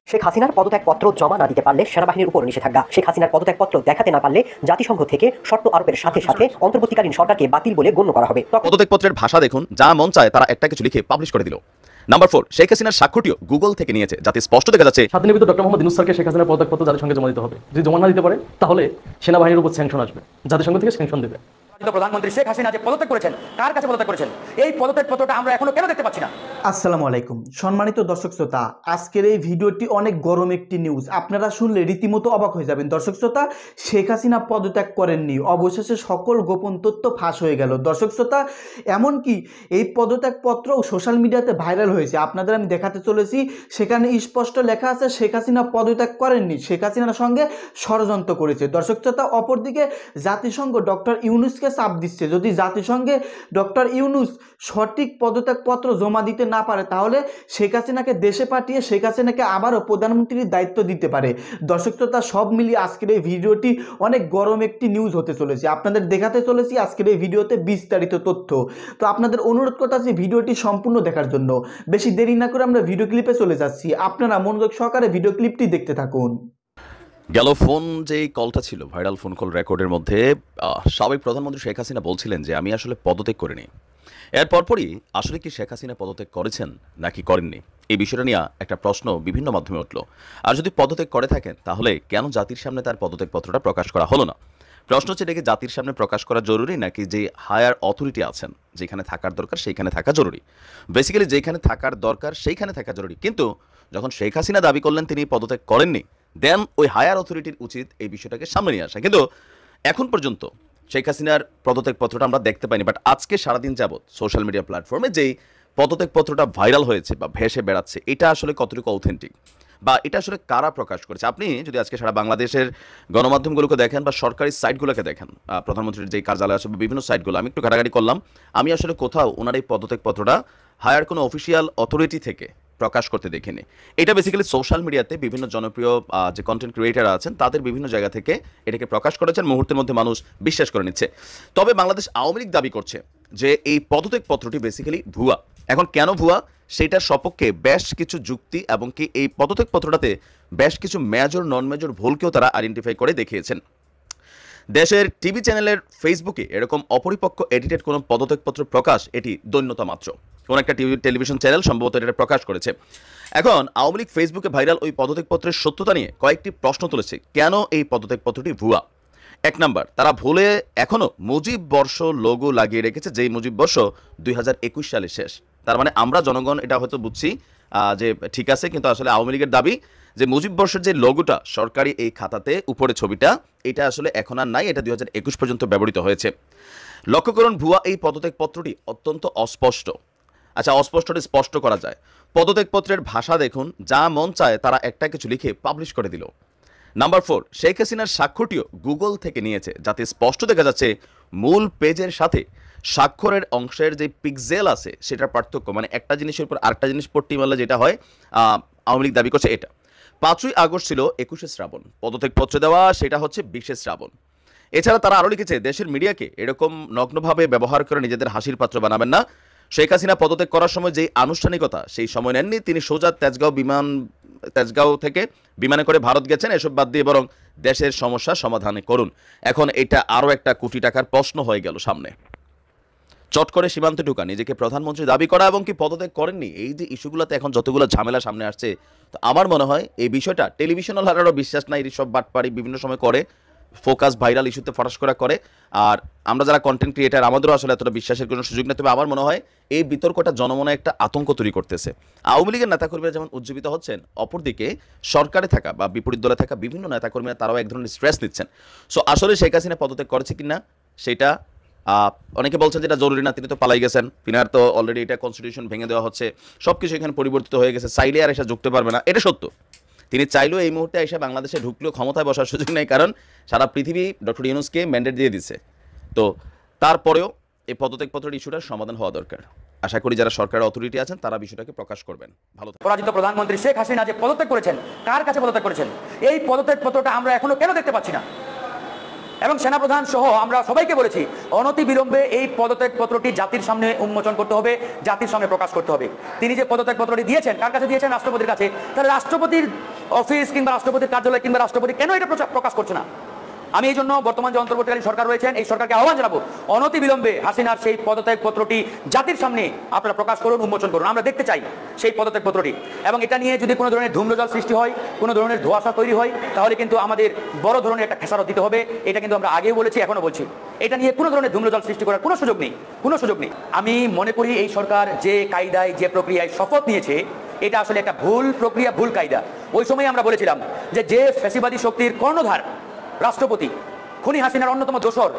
শেখ হাসিনার পদত্যাগপত্র জমা না দিতে পারলে সেনাবাহিনীর উপর নিষেধাজ্ঞা। শেখ হাসিনার পদত্যাগপত্র দেখাতে না পারলে জাতিসংঘ থেকে শর্ত আরোপের সাথে সাথে অন্তর্বর্তীকালীন সরকারকে বাতিল বলে গণ্য করা হবে। পদত্যাগপত্রের ভাষা দেখুন, যা মন চায় তারা একটা কিছু লিখে পাবলিশ করে দিল। নাম্বার 4, শেখ হাসিনার স্বাক্ষরটিও গুগল থেকে নিয়েছে, যাতে স্পষ্ট দেখা যাচ্ছে 7 দিনের ভিতর ডক্টর মোহাম্মদ ইউনূস স্যারকে শেখ হাসিনার পদত্যাগপত্র জাতিসংঘে জমা দিতে হবে। যদি জমা না দিতে পারে তাহলে সেনাবাহিনীর উপর স্যাংশন আসবে, জাতিসংঘ থেকে স্যাংশন দেবে। প্রধানমন্ত্রী শেখ হাসিনা যে পদত্যাগ করেছেন, কার কাছে পদত্যাগ করেছেন, এই পদত্যাগপত্রটা আমরা এখনো কেন দেখতে পাচ্ছি না? আসসালামু আলাইকুম সম্মানিত দর্শক শ্রোতা, আজকের এই ভিডিওটি অনেক গরম একটি নিউজ। আপনারা শুনলে রীতিমতো অবাক হয়ে যাবেন। দর্শক শ্রোতা, শেখ হাসিনা পদত্যাগ করেননি, অবশেষে সকল গোপন তথ্য ফাঁস হয়ে গেল। দর্শক শ্রোতা, এমনকি এই পদত্যাগপত্র সোশ্যাল মিডিয়াতে ভাইরাল হয়েছে। আপনাদের আমি দেখাতে চলেছি, সেখানে স্পষ্ট লেখা আছে শেখ হাসিনা পদত্যাগ করেননি, শেখ হাসিনার সঙ্গে ষড়যন্ত্র করেছে। দর্শক শ্রোতা, অপরদিকে জাতিসংঘ ডক্টর ইউনূসকে চাপ দিচ্ছে, যদি জাতিসংঘে ডক্টর ইউনূস সঠিক পদত্যাগপত্র জমা দিতে না পারে তাহলে শেখ হাসিনাকে দেশে পাঠিয়ে শেখ হাসিনাকে আবারও প্রধানমন্ত্রীর দায়িত্ব দিতে পারে। দর্শক শ্রোতা, সব মিলিয়ে আজকের এই ভিডিওটি অনেক গরম একটি নিউজ হতে চলেছে। আপনাদের দেখাতে চলেছি আজকের এই ভিডিওতে বিস্তারিত তথ্য। তো আপনাদের অনুরোধ করতেছি ভিডিওটি সম্পূর্ণ দেখার জন্য। বেশি দেরি না করে আমরা ভিডিও ক্লিপে চলে যাচ্ছি, আপনারা মনোযোগ সহকারে ভিডিও ক্লিপটি দেখতে থাকুন। গেল ফোন যে কলটা ছিল, ভাইরাল ফোন কল রেকর্ডের মধ্যে সাবেক প্রধানমন্ত্রী শেখ হাসিনা বলছিলেন যে আমি আসলে পদত্যাগ করিনি। এর পরপরই আসলে কি শেখ হাসিনা পদত্যাগ করেছেন নাকি করেননি, এই বিষয়টা নিয়ে একটা প্রশ্ন বিভিন্ন মাধ্যমে উঠল। আর যদি পদত্যাগ করে থাকেন তাহলে কেন জাতির সামনে তার পদত্যাগপত্রটা প্রকাশ করা হলো না? প্রশ্ন হচ্ছে, এটাকে জাতির সামনে প্রকাশ করা জরুরি নাকি যে হায়ার অথরিটি আছেন যেখানে থাকার দরকার সেইখানে থাকা জরুরি? বেসিক্যালি যেখানে থাকার দরকার সেইখানে থাকা জরুরি, কিন্তু যখন শেখ হাসিনা দাবি করলেন তিনি পদত্যাগ করেননি, দেন ওই হায়ার অথরিটির উচিত এই বিষয়টাকে সামনে নিয়ে আসা। কিন্তু এখন পর্যন্ত শেখ হাসিনার পদত্যাগপত্রটা আমরা দেখতে পাইনি। বাট আজকে সারাদিন যাবৎ সোশ্যাল মিডিয়া প্ল্যাটফর্মে যেই পদত্যাগপত্রটা ভাইরাল হয়েছে বা ভেসে বেড়াচ্ছে, এটা আসলে কতটুকু অথেন্টিক বা এটা আসলে কারা প্রকাশ করেছে? আপনি যদি আজকে সারা বাংলাদেশের গণমাধ্যমগুলোকে দেখেন বা সরকারি সাইটগুলোকে দেখেন, প্রধানমন্ত্রীর যে কার্যালয় আছে বা বিভিন্ন সাইটগুলো, আমি একটু ঘাটাঘাটি করলাম, আমি আসলে কোথাও ওনার এই পদত্যাগপত্রটা হায়ার কোনো অফিসিয়াল অথরিটি থেকে প্রকাশ করতে দেখিনি। এটা বেসিক্যালি সোশ্যাল মিডিয়াতে বিভিন্ন জনপ্রিয় যে কন্টেন্ট ক্রিয়েটার আছেন তাদের বিভিন্ন জায়গা থেকে এটাকে প্রকাশ করেছেন, মুহূর্তের মধ্যে মানুষ বিশ্বাস করে নিচ্ছে। তবে বাংলাদেশ আওয়ামী লীগ দাবি করছে যে এই পদত্যাগপত্রটি বেসিক্যালি ভুয়া। এখন কেন ভুয়া সেটার সপক্ষে বেশ কিছু যুক্তি এবং কি এই পদত্যাগপত্রটাতে বেশ কিছু মেজর নন মেজর ভুলকেও তারা আইডেন্টিফাই করে দেখিয়েছেন। দেশের টিভি চ্যানেলের ফেসবুকে এরকম অপরিপক্ক এডিটেড কোনো পদত্যাগপত্র প্রকাশ এটি দৈন্যতা মাত্র। কোন একটা টেলিভিশন চ্যানেল সম্ভবত এটা প্রকাশ করেছে। এখন আওয়ামী লীগ ফেসবুকে ভাইরাল ওই পদত্যাগপত্রের সত্যতা নিয়ে কয়েকটি প্রশ্ন তুলেছে। কেন এই পদত্যাগপত্রটি ভুয়া? 1 নাম্বার, তারা ভুলে এখনও মুজিব বর্ষ লোগো লাগিয়ে রেখেছে, যেই মুজিব বর্ষ 2021 সালে শেষ। তার মানে আমরা জনগণ এটা হয়তো বুঝছি যে ঠিক আছে, কিন্তু আসলে আওয়ামী লীগের দাবি যে মুজিব বর্ষের যে লোগোটা সরকারি এই খাতাতে উপরে ছবিটা, এটা আসলে এখন আর নাই, এটা 2021 পর্যন্ত ব্যবহৃত হয়েছে। লক্ষ্য করুন, ভুয়া এই পদত্যাগপত্রটি অত্যন্ত অস্পষ্ট। আচ্ছা, অস্পষ্টটা স্পষ্ট করা যায়। পদত্যাগপত্রের ভাষা দেখুন, যা মন চায় তারা একটা কিছু লিখে পাবলিশ করে দিল। নাম্বার 4, শেখ হাসিনার স্বাক্ষরটিও গুগল থেকে নিয়েছে, যাতে স্পষ্ট দেখা যাচ্ছে মূল পেজের সাথে স্বাক্ষরের অংশের যে পিক্সেল আছে সেটার পার্থক্য, মানে একটা জিনিসের উপর আরেকটা জিনিস পট্টি মারলে যেটা হয়, আওয়ামী লীগ দাবি করছে এটা। 5ই আগস্ট ছিল 21শে শ্রাবণ, পদত্যাগপত্র দেওয়া সেটা হচ্ছে 20শে শ্রাবণ। এছাড়া তারা আরও লিখেছে, দেশের মিডিয়াকে এরকম নগ্নভাবে ব্যবহার করে নিজেদের হাসির পাত্র বানাবেন না। শেখ হাসিনা পদত্যাগ করার সময় যে আনুষ্ঠানিকতা সেই সময় নেননি, তিনি সোজা তেজগাঁও থেকে বিমানে করে ভারত গেছেন। এসব বাদ দিয়ে বরং দেশের সমস্যা সমাধানে করুন। এখন এটা আরও একটা কোটি টাকার প্রশ্ন হয়ে গেল সামনে। চট করে সীমান্তে ঢুকা, নিজেকে প্রধানমন্ত্রী দাবি করা এবং কি পদত্যাগ করেননি, এই যে ইস্যুগুলোতে এখন যতগুলো ঝামেলা সামনে আসছে, তো আমার মনে হয় এই বিষয়টা টেলিভিশনাল হারারও বিশ্বাস নাই, সব বাটপাড়ি বিভিন্ন সময় করে, ফোকাস ভাইরাল ইস্যুতে ফটাস করে। আর আমরা যারা কন্টেন্ট ক্রিয়েটার, আমাদেরও আসলে এতটা বিশ্বাসের কোনো সুযোগ নেই। তবে আমার মনে হয় এই বিতর্কটা জনমনে একটা আতঙ্ক তৈরি করতেছে। আওয়ামী লীগের নেতাকর্মীরা যেমন উজ্জীবিত হচ্ছেন, অপরদিকে সরকারে থাকা বা বিপরীত দলে থাকা বিভিন্ন নেতাকর্মীরা তারাও এক ধরনের স্ট্রেস নিচ্ছেন। সো আসলে শেখ হাসিনা পদত্যাগ করেছে কিনা সেটা অনেকে বলছেন যেটা জরুরি না, তিনি তো পালাই গেছেন, তিনার তো অলরেডি এটা কনস্টিটিউশন ভেঙে দেওয়া হচ্ছে, সব কিছু এখানে পরিবর্তিত হয়ে গেছে, চাইলে আর এসে ঢুকতে পারবে না, এটা সত্য। তিনি চাইলেও এই মুহূর্তে এসে বাংলাদেশে ঢুকলেও ক্ষমতায় বসার সুযোগ নেই, কারণ সারা পৃথিবী ডক্টর ইউনূসকে ম্যান্ডেট দিয়ে দিচ্ছে। তো তারপরেও এই পদত্যাগপত্রের ইস্যুটার সমাধান হওয়া দরকার। আশা করি যারা সরকারের অথরিটি আছেন তারা বিষয়টাকে প্রকাশ করবেন। ভালো থাকবেন। পরাজিত প্রধানমন্ত্রী শেখ হাসিনা যে পদত্যাগ করেছেন, কার কাছে পদত্যাগ করেছেন, এই পদত্যাগপত্রটা আমরা এখনো কেন দেখতে পাচ্ছি না? এবং সেনাপ্রধান সহ আমরা সবাইকে বলেছি অনতি বিলম্বে এই পদত্যাগ পত্রটি জাতির সামনে উন্মোচন করতে হবে, জাতির সামনে প্রকাশ করতে হবে। তিনি যে পদত্যাগ পত্রটি দিয়েছেন, কার কাছে দিয়েছেন? রাষ্ট্রপতির কাছে। তাহলে রাষ্ট্রপতির অফিস কিংবা রাষ্ট্রপতির কার্যালয় কিংবা রাষ্ট্রপতি কেন এটা প্রকাশ করছে না? আমি এই জন্য বর্তমান যে অন্তর্বর্তীকালীন সরকার রয়েছেন এই সরকারকে আহ্বান জানাবো, অনতি বিলম্বে হাসিনার সেই পদত্যাগ পত্রটি জাতির সামনে আপনারা প্রকাশ করুন, উন্মোচন করুন। আমরা দেখতে চাই সেই পদত্যাগ পত্রটি। এবং এটা নিয়ে যদি কোনো ধরনের ধূম্রজাল সৃষ্টি হয়, কোনো ধরনের ধোঁয়াশা তৈরি হয়, তাহলে কিন্তু আমাদের বড় ধরনের একটা খেসারত দিতে হবে। এটা কিন্তু আমরা আগেও বলেছি, এখনো বলছি, এটা নিয়ে কোনো ধরনের ধূম্রজাল সৃষ্টি করার কোনো সুযোগ নেই, কোনো সুযোগ নেই। আমি মনে করি এই সরকার যে কায়দায় যে প্রক্রিয়ায় শপথ নিয়েছে এটা আসলে একটা ভুল প্রক্রিয়া, ভুল কায়দা। ওই সময় আমরা বলেছিলাম যে ফ্যাসিবাদী শক্তির কর্ণধার রাষ্ট্রপতি, খুনি হাসিনার অন্যতম দোসর,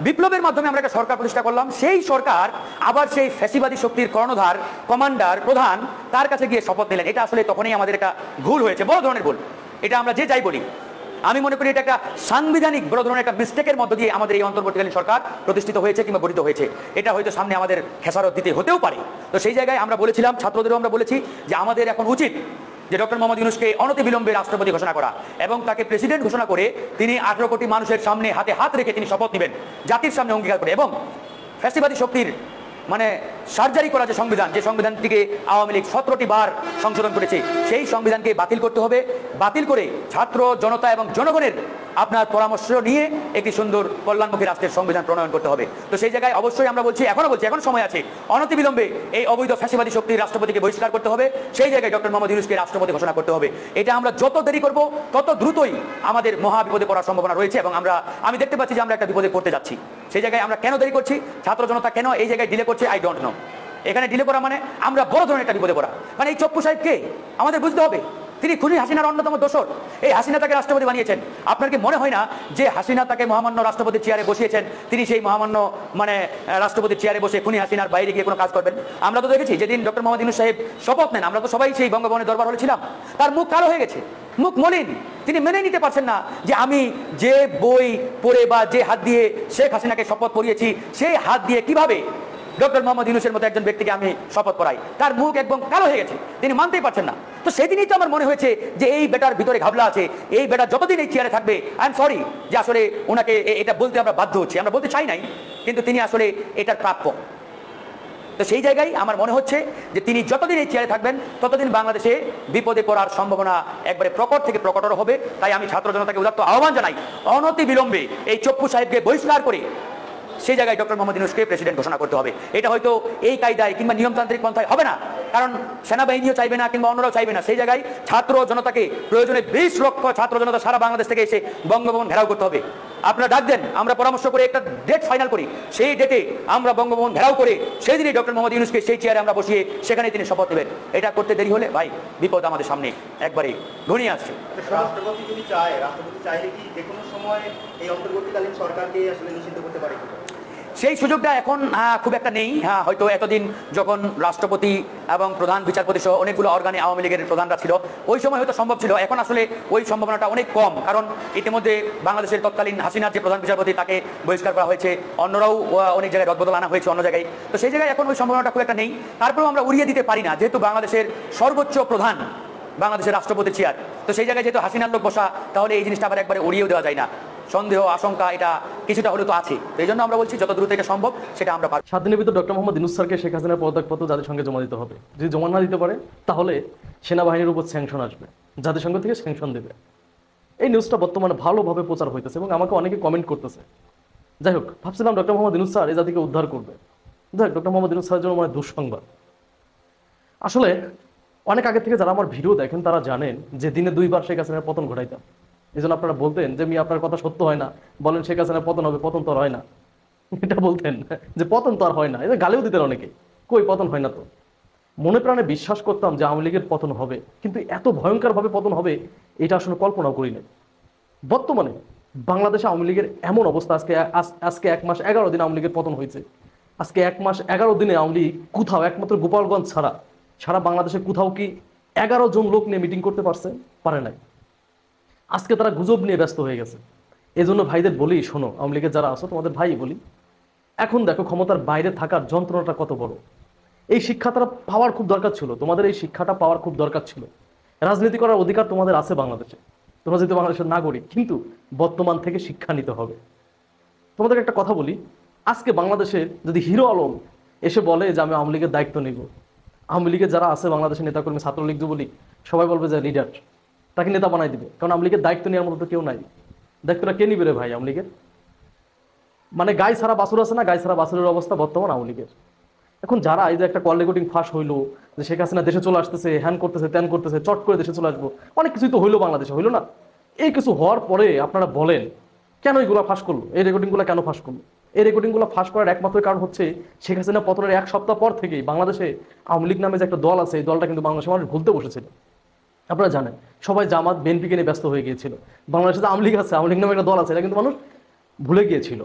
বিপ্লবের মাধ্যমে আমরা একটা সরকার প্রতিষ্ঠা করলাম, সেই সরকার আবার সেই ফ্যাসিবাদী শক্তির কর্ণধার, কমান্ডার, প্রধান, তার কাছে গিয়ে শপথ নিলেন। এটা আসলে তখনই আমাদের একটা ভুল হয়েছে, বড় ধরনের ভুল। এটা আমরা যে যাই বলি, আমি মনে করি এটা একটা সাংবিধানিক বড় ধরনের একটা মিস্টেকের মধ্য দিয়ে আমাদের এই অন্তর্বর্তীকালীন সরকার প্রতিষ্ঠিত হয়েছে কিংবা গঠিত হয়েছে। এটা হয়তো সামনে আমাদের খেসারত দিতে হতেও পারে। তো সেই জায়গায় আমরা বলেছিলাম, ছাত্রদেরও আমরা বলেছি যে আমাদের এখন উচিত যে ডক্টর মোহাম্মদ ইউনূসকে অনতিবিলম্বে রাষ্ট্রপতি ঘোষণা করা এবং তাকে প্রেসিডেন্ট ঘোষণা করে তিনি 18 কোটি মানুষের সামনে হাতে হাত রেখে তিনি শপথ নেবেন, জাতির সামনে অঙ্গীকার করে। এবং ফ্যাসিবাদী শক্তির মানে সার্জারি করা যে সংবিধানটিকে আওয়ামী লীগ 17টি বার সংশোধন করেছে, সেই সংবিধানকে বাতিল করতে হবে। বাতিল করে ছাত্র জনতা এবং জনগণের আপনার পরামর্শ নিয়ে একটি সুন্দর কল্যাণমুখী রাষ্ট্রের সংবিধান প্রণয়ন করতে হবে। তো সেই জায়গায় অবশ্যই আমরা বলছি, এখনো বলছি, এখন সময় আছে, অনতিবিলম্বে এই অবৈধ ফ্যাসিবাদী শক্তির রাষ্ট্রপতিকে বহিষ্কার করতে হবে। সেই জায়গায় ডক্টর মোহাম্মদ ইউনূসকে রাষ্ট্রপতি ঘোষণা করতে হবে। এটা আমরা যত দেরি করব তত দ্রুতই আমাদের মহা বিপদে পড়ার সম্ভাবনা রয়েছে। এবং আমি দেখতে পাচ্ছি যে আমরা একটা বিপদে পড়তে যাচ্ছি। সেই জায়গায় আমরা কেন দেরি করছি, ছাত্র জনতা কেন এই জায়গায় ডিলে করছে, আই ডোন্ট নো। এখানে ডিলে করা মানে আমরা বড় ধরনের একটা বিপদে পড়া। মানে এই চপ্পু সাহেবকে আমাদের বুঝতে হবে, তিনি খুনি হাসিনার অন্যতম দোসর। এই হাসিনা তাকে রাষ্ট্রপতি বানিয়েছেন। আপনার কি মনে হয় না যে হাসিনা তাকে মহামান্য রাষ্ট্রপতির চেয়ারে বসিয়েছেন, তিনি সেই মহামান্য রাষ্ট্রপতির চেয়ারে বসে খুনি হাসিনার বাইরে গিয়ে কোনো কাজ করবেন? আমরা তো দেখেছি যেদিন ডক্টর মোহাম্মদ ইউনূস সাহেব শপথ নেন, আমরা তো সবাই সেই বঙ্গভবনের দরবার হলে ছিলাম, তার মুখ কালো হয়ে গেছে, মুখ মলিন। তিনি মেনে নিতে পারছেন না যে আমি যে বই পড়ে বা যে হাত দিয়ে শেখ হাসিনাকে শপথ পড়িয়েছি, সেই হাত দিয়ে কিভাবে ডক্টর মোহাম্মদ ইউনূসের মতো একজন ব্যক্তিকে আমি শপথ করাই। তার মুখ একদম কালো হয়ে গেছে, তিনি মানতেই পারছেন না। তো সেদিনই তো আমার মনে হয়েছে যে এই বেটার ভিতরে ঘাবলা আছে, এই বেটা যতদিন এই চেয়ারে থাকবে, আই এম সরি যে আসলে ওনাকে এটা বলতে আমরা বাধ্য হচ্ছি, আমরা বলতে চাই নাই, কিন্তু তিনি আসলে এটার প্রাপ্য। তো সেই জায়গায় আমার মনে হচ্ছে যে তিনি যতদিন এই চেয়ারে থাকবেন ততদিন বাংলাদেশে বিপদে পড়ার সম্ভাবনা একবারে প্রকট থেকে প্রকটর হবে। তাই আমি ছাত্র জনতাকে উদাত্ত আহ্বান জানাই, অনতি বিলম্বে এই চপ্পু সাহেবকে বহিষ্কার করে সেই জায়গায় ডক্টর মোহাম্মদ ইউনূসকে প্রেসিডেন্ট ঘোষণা করতে হবে। এটা হয়তো এই কায়দায় কিংবা নিয়মতান্ত্রিক পন্থায় হবে না, কারণ সেনাবাহিনীও চাইবে না কিংবা অন্যরাও চাইবে না। সেই জায়গায় ছাত্র জনতাকে প্রয়োজনে 20 লক্ষ ছাত্র জনতা সারা বাংলাদেশ থেকে এসে বঙ্গভবন ঘেরাও করতে হবে। আপনারা ডাক দেন, আমরা পরামর্শ করে একটা ডেট ফাইনাল করি, সেই ডেটে আমরা বঙ্গভবন ঘেরাও করে সেই দিনই ডক্টর মোহাম্মদ ইউনূসকে সেই চেয়ারে আমরা বসিয়ে সেখানে তিনি শপথ নেবেন। এটা করতে দেরি হলে ভাই বিপদ আমাদের সামনে একবারে ঘনিয়ে আসছে। রাষ্ট্রপতি যদি চায়, রাষ্ট্রপতি চাইলে কি যে কোনো সময় এই অন্তর্বর্তীকালীন সরকারকে আসলে নিষিদ্ধ করতে পারে? সেই সুযোগটা এখন খুব একটা নেই। হয়তো এতদিন যখন রাষ্ট্রপতি এবং প্রধান বিচারপতি সহ অনেকগুলো অর্গানে আওয়ামী লীগের প্রধানরা ছিল, ওই সময় হয়তো সম্ভব ছিল। এখন আসলে ওই সম্ভাবনাটা অনেক কম, কারণ ইতিমধ্যে বাংলাদেশের তৎকালীন হাসিনার যে প্রধান বিচারপতি তাকে বহিষ্কার করা হয়েছে, অন্যরাও অনেক জায়গায় রদবদল আনা হয়েছে অন্য জায়গায়। তো সেই জায়গায় এখন ওই সম্ভাবনাটা খুব একটা নেই। তারপরেও আমরা উড়িয়ে দিতে পারি না, যেহেতু বাংলাদেশের সর্বোচ্চ প্রধান বাংলাদেশের রাষ্ট্রপতির চেয়ার, তো সেই জায়গায় যেহেতু হাসিনার লোক বসা, তাহলে এই জিনিসটা আবার একবারে উড়িয়েও দেওয়া যায় না। সন্দেহ আশঙ্কা এটা কিছুটা হলে তো আছে। এই জন্য আমরা বলছি যত দ্রুত এটা সম্ভব সেটা আমরা পারব। 7 দিনের ভিতর ডক্টর মোহাম্মদ ইউনূস স্যারকে শেখ হাসিনার পদত্যাগপত্র জাতিসংঘে জমা দিতে হবে। যদি জমা না দিতে পারে তাহলে সেনাবাহিনীর উপর স্যাংশন আসবে, জাতিসংঘ থেকে স্যাংশন দেবে। এই নিউজটা বর্তমানে ভালোভাবে প্রচার হইতেছে এবং আমাকে অনেকে কমেন্ট করতেছে। যাই হোক, ভাবছিলাম ডক্টর মোহাম্মদ ইউনূস স্যার এই জাতিকে উদ্ধার করবে। যাই হোক, ডক্টর মোহাম্মদ ইউনূস স্যারের জন্য দুঃসংবাদ। আসলে অনেক আগে থেকে যারা আমার ভিডিও দেখেন তারা জানেন যে দিনে 2 বার শেখ হাসিনার পতন ঘটাইতাম। এই জন্য আপনারা বলতেন যে আপনার কথা সত্য হয় না, বলেন শেখ হাসিনার পতন হবে, পতন তো আর হয় না। এটা বলতেন যে পতন তো আর হয় না, এটা গালেও দিতেন অনেকে, কই পতন হয় না। তো মনে প্রাণে বিশ্বাস করতাম যে আওয়ামী লীগের পতন হবে, কিন্তু এত ভয়ঙ্করভাবে পতন হবে এটা আসলে কল্পনাও করি নাই। বর্তমানে বাংলাদেশে আওয়ামী লীগের এমন অবস্থা, আজকে 1 মাস 11 দিন আওয়ামী লীগের পতন হয়েছে। আজকে 1 মাস 11 দিনে আওয়ামী লীগ কোথাও, একমাত্র গোপালগঞ্জ ছাড়া সারা বাংলাদেশে কোথাও কি 11 জন লোক নিয়ে মিটিং করতে পারছে? পারে নাই। আজকে তারা গুজব নিয়ে ব্যস্ত হয়ে গেছে। এই জন্য ভাইদের বলি, শোনো, আওয়ামী লীগের যারা আছো তোমাদের ভাই বলি, এখন দেখো ক্ষমতার বাইরে থাকার যন্ত্রণাটা কত বড়। এই শিক্ষা তারা পাওয়ার খুব দরকার ছিল, তোমাদের এই শিক্ষাটা পাওয়ার খুব দরকার ছিল। রাজনীতি করার অধিকার তোমাদের আছে বাংলাদেশে, তোমরা যেহেতু বাংলাদেশের নাগরিক, কিন্তু বর্তমান থেকে শিক্ষা নিতে হবে। তোমাদের একটা কথা বলি, আজকে বাংলাদেশের যদি হিরো আলম এসে বলে যে আমি আওয়ামী লীগের দায়িত্ব নিব, আওয়ামী লীগের যারা আছে বাংলাদেশের নেতাকর্মী, ছাত্রলীগ, যুবলীগ, সবাই বলবে যে লিডার, তাকে নেতা বানাই দিবে। কারণ আওয়ামী লীগের দায়িত্ব নেওয়ার মতো তো কেউ নাই। দায়িত্বটা কে নিবে রে ভাই আওয়ামী লীগের? মানে গাই ছাড়া বাছুর আছে না, গাই ছাড়া বাছুরের অবস্থা বর্তমান আওয়ামী লীগের। এখন যারা এই যে একটা কল রেকর্ডিং ফাঁস হইলো, যে শেখ হাসিনা দেশে চলে আসতেছে, হ্যান করতেছে, ত্যান করতেছে, চট করে দেশে চলে আসবো, অনেক কিছুই তো হইলো বাংলাদেশে, হইলো না? এই কিছু হওয়ার পরে আপনারা বলেন কেন এগুলো ফাঁস করলো, এই রেকর্ডিংগুলো কেন ফাঁস করলো? এই রেকর্ডিংগুলো ফাঁস করার একমাত্র কারণ হচ্ছে শেখ হাসিনা পতনের 1 সপ্তাহ পর থেকেই বাংলাদেশে আওয়ামী লীগ নামে যে একটা দল আছে, এই দলটা কিন্তু বাংলাদেশের মানুষ ভুলতে বসেছিল। আপনারা জানেন, সবাই জামাত বিএনপিকে নিয়ে ব্যস্ত হয়ে গিয়েছিল। বাংলাদেশে যে আওয়ামী লীগ আছে, আওয়ামী লীগ নামে একটা দল আছে, এটা কিন্তু মানুষ ভুলে গিয়েছিল।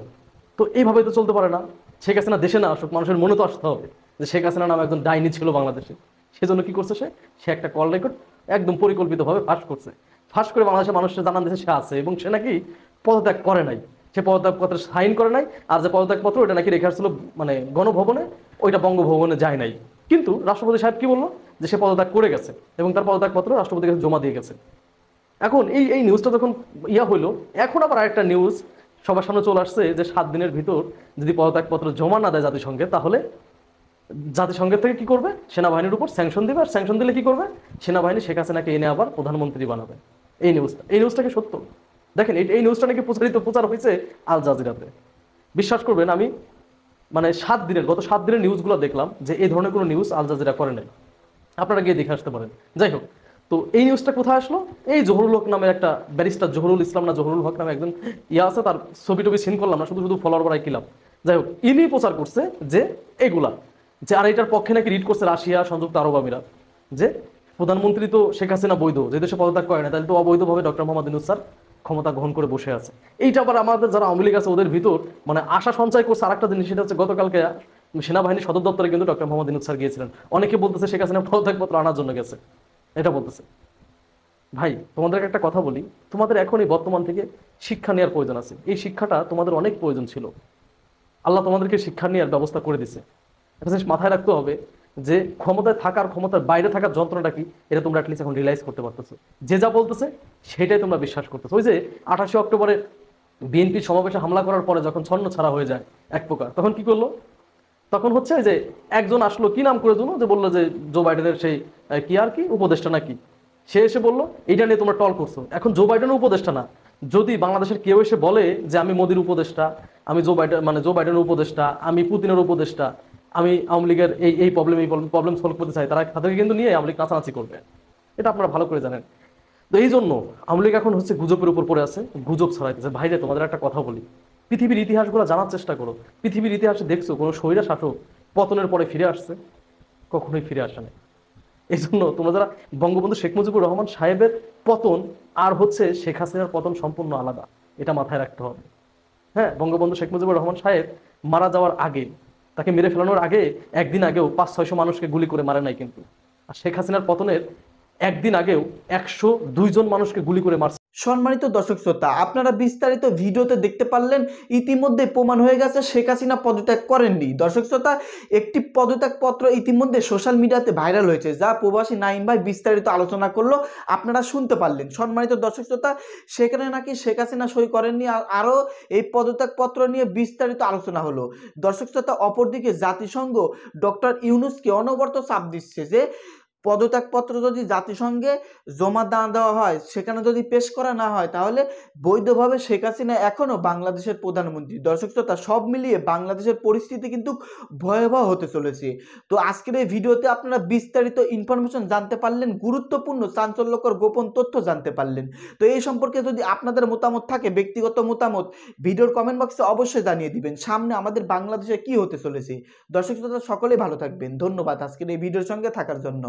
তো এইভাবে তো চলতে পারে না। শেখ হাসিনা দেশে না আসুক, মানুষের মনে তো আসতে হবে যে শেখ হাসিনা নামে একজন ডাইনি ছিল বাংলাদেশে। সেজন্য কি করছে, সে একটা কল রেকর্ড একদম পরিকল্পিতভাবে ফাঁস করছে। ফাঁস করে বাংলাদেশের মানুষের জানান দেশে সে আছে, এবং সে নাকি পদত্যাগ করে নাই, সে পদত্যাগপত্রে সাইন করে নাই। আর যে পদত্যাগপত্র ওটা নাকি রেখে আসছিল মানে গণভবনে, ওইটা বঙ্গভবনে যায় নাই। কিন্তু রাষ্ট্রপতি সাহেব কি বললো, যে সে পদত্যাগ করে গেছে এবং তার পদত্যাগপত্র রাষ্ট্রপতির কাছে জমা দিয়ে গেছে। এখন এই নিউজটা যখন হইলো, এখন আবার আরেকটা নিউজ সবার সামনে চলে আসছে যে 7 দিনের ভিতর যদি পদত্যাগপত্র জমা না দেয় জাতিসংঘে, তাহলে জাতিসংঘের থেকে কি করবে, সেনাবাহিনীর উপর স্যাংশন দিবে। আর স্যাংশন দিলে কি করবে, সেনাবাহিনী শেখ হাসিনাকে এনে আবার প্রধানমন্ত্রী বানাবে। এই নিউজটাকে সত্য দেখেন, এই নিউজটা নাকি প্রচার হয়েছে আল জাজিরাতে। বিশ্বাস করবেন, আমি মানে গত 7 দিনের নিউজগুলো দেখলাম যে এই ধরনের কোনো নিউজ আল জাজিরা করে নাই। আপনারা গিয়ে দেখে আসতে পারেন। যাই হোক, তো এই নিউজটা কোথায় আসলো, এই জহুরুল হক নামে একটা ব্যারিস্টার, জহুরুল ইসলাম না জহুরুল হক নামে একজন আছে, তার ছবি টবি সিন করলাম না, শুধু ফলোয়ার বাড়াই কিলাম। যাই হোক, ইনি প্রচার করছে যে এগুলা যে, আর এটার পক্ষে নাকি রিড করছে রাশিয়া, সংযুক্ত আরব আমিরাত, যে প্রধানমন্ত্রী তো শেখ হাসিনা বৈধ, যে দেশে পদত্যাগ করে না, তাহলে তো অবৈধভাবে ডক্টর মোহাম্মদ ইউনূস স্যার ক্ষমতা গ্রহণ করে বসে আছে। এইটা আবার আমাদের যারা আওয়ামী লীগ আছে ওদের ভিতর মানে আশা সঞ্চয় করছে। আরেকটা জিনিস, সেটা হচ্ছে গতকালকে সেনাবাহিনী সদর দপ্তরে কিন্তু ডক্টর মোহাম্মদ ইউনূস স্যার গিয়েছিলেন। অনেকে বলতেছে শেখ হাসিনা পদত্যাগপত্র আনার জন্য গেছে, এটা বলতেছে। ভাই, তোমাদেরকে একটা কথা বলি, তোমাদের এখন এই বর্তমান থেকে শিক্ষা নেওয়ার প্রয়োজন আছে। এই শিক্ষাটা তোমাদের অনেক প্রয়োজন ছিল। আল্লাহ তোমাদেরকে শিক্ষা নেওয়ার ব্যবস্থা করে দিছে। একটা জিনিস মাথায় রাখতে হবে যে ক্ষমতায় থাকার, ক্ষমতার বাইরে থাকার যন্ত্রণাটা কি, এটা তোমরা অ্যাটলিস্ট এখন রিয়েলাইজ করতে পারতেছো। যে যা বলতেছে সেটাই তোমরা বিশ্বাস করতেছো। ওই যে 28 অক্টোবরে বিএনপি সমাবেশে হামলা করার পরে যখন ছন্ন ছাড়া হয়ে যায় এক প্রকার, তখন কি করলো, তখন হচ্ছে যে একজন আসলো, কি নাম করে জন্য, যে বললো যে জো বাইডেনের সেই কি উপদেষ্টা নাকি, সে এসে বললো এইটা নিয়ে তোমরা টল করছো। এখন জো বাইডেনের উপদেষ্টা না, যদি বাংলাদেশের কেউ এসে বলে যে আমি মোদির উপদেষ্টা, আমি জো বাইডেনের উপদেষ্টা, আমি পুতিনের উপদেষ্টা, আমি আওয়ামী লীগের এই প্রবলেম সলভ করতে চাই, তাদেরকে কিন্তু নিয়ে আওয়ামী লীগ নাচানাচি করবে। এটা আপনারা ভালো করে জানেন। তো এই জন্য আওয়ামী লীগ এখন হচ্ছে গুজবের উপর পড়ে আছে, গুজব ছড়াইতেছে। ভাইরে, তোমাদের একটা কথা বলি, পৃথিবীর ইতিহাসগুলো জানার চেষ্টা করো। পৃথিবীর ইতিহাসে দেখছো কোনো স্বৈরা শাসক পতনের পরে ফিরে আসছে? কখনোই ফিরে আসে না। এই জন্য তোমরা যারা বঙ্গবন্ধু শেখ মুজিবুর রহমান সাহেবের পতন আর হচ্ছে শেখ হাসিনার পতন সম্পূর্ণ আলাদা, এটা মাথায় রাখতে হবে। হ্যাঁ, বঙ্গবন্ধু শেখ মুজিবুর রহমান সাহেব মারা যাওয়ার আগে, তাকে মেরে ফেলানোর আগে একদিন আগেও 500-600 মানুষকে গুলি করে মারে নাই কিন্তু। আর শেখ হাসিনার পতনের একদিন আগেও 102 জন মানুষকে গুলি করে মারছে। সম্মানিত দর্শক শ্রোতা, আপনারা বিস্তারিত ভিডিওতে দেখতে পারলেন, ইতিমধ্যে প্রমাণ হয়ে গেছে শেখ হাসিনা পদত্যাগ করেননি। দর্শক শ্রোতা, একটি পদত্যাগপত্র ইতিমধ্যে সোশ্যাল মিডিয়াতে ভাইরাল হয়েছে, যা প্রবাসী নাইম ভাই বিস্তারিত আলোচনা করলো, আপনারা শুনতে পারলেন। সম্মানিত দর্শক শ্রোতা, সেখানে নাকি শেখ হাসিনা সই করেননি, আরও এই পদত্যাগপত্র নিয়ে বিস্তারিত আলোচনা হলো। দর্শক শ্রোতা, অপরদিকে জাতিসংঘ ডক্টর ইউনূসকে অনবরত চাপ দিচ্ছে যে পদত্যাগপত্র যদি জাতিসংঘে জমা না দেওয়া হয়, সেখানে যদি পেশ করা না হয়, তাহলে বৈধভাবে শেখ হাসিনা এখনও বাংলাদেশের প্রধানমন্ত্রী। দর্শক শ্রোতা, সব মিলিয়ে বাংলাদেশের পরিস্থিতি কিন্তু ভয়াবহ হতে চলেছে। তো আজকের এই ভিডিওতে আপনারা বিস্তারিত ইনফরমেশন জানতে পারলেন, গুরুত্বপূর্ণ চাঞ্চল্যকর গোপন তথ্য জানতে পারলেন। তো এই সম্পর্কে যদি আপনাদের মতামত থাকে, ব্যক্তিগত মতামত ভিডিওর কমেন্ট বক্সে অবশ্যই জানিয়ে দিবেন। সামনে আমাদের বাংলাদেশে কি হতে চলেছে। দর্শক শ্রোতা, সকলেই ভালো থাকবেন। ধন্যবাদ আজকের এই ভিডিওর সঙ্গে থাকার জন্য।